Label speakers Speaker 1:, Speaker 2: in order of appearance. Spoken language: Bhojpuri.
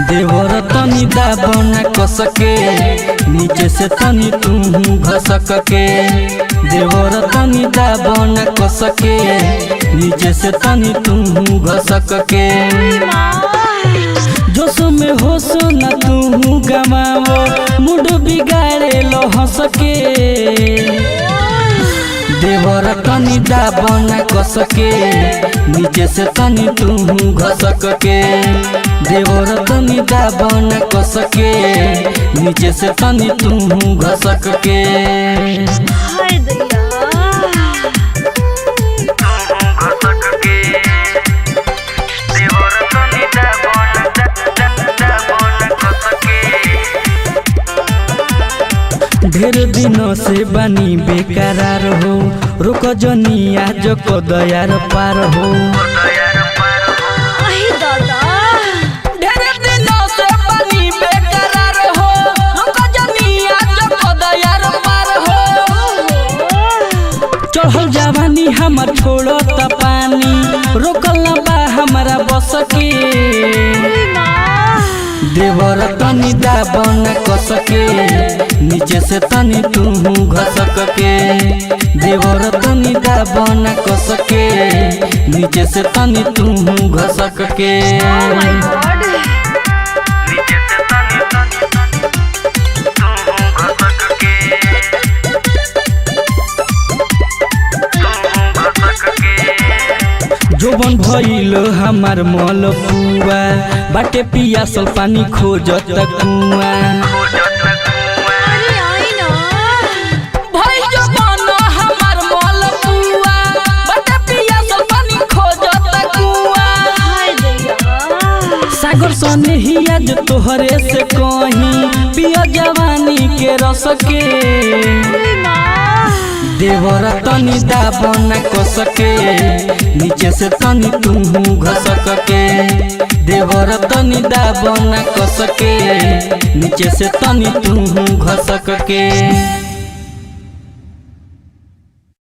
Speaker 1: देवर तनी दाबना कसके नीचे से तनी तू घसक के। देवर तनी दाबना कसके नीचे से तनी तू घसक के। जोश में होश न तू गमावो मूड बिगाड़े लो हंस के। देवर तनी दाबना कसके नीचे से तनी तू घसक के। देवर तनी दाबना कसके नीचे से तनी तू घसक के। ढेर दिनों से बनी बेकरार हो रुक जनी आज को दयार पार हो। ढेर दिनों से बनी बेकरार हो रुक जनी आज को दयार पार हो। चढ़ल जवानी हमर छोड़ो त पानी रोकल बा हमारा बस के। देवर तनी दाबना कसके नीचे से तनी तू घसक के। देवर तनी दाबना कसके नीचे से तनी तू घसक के। जोबन भइल हमार मलपुआ बाटे पियासल पानी खोजत कुआ। सागर सने ही आज तोहरे से कहीं पिया जवानी के रस के। देवर तनी दाबना कसके नीचे से तनी तू घसक के। देवर तनी दाबना कसके नीचे से तनी तू घसक के।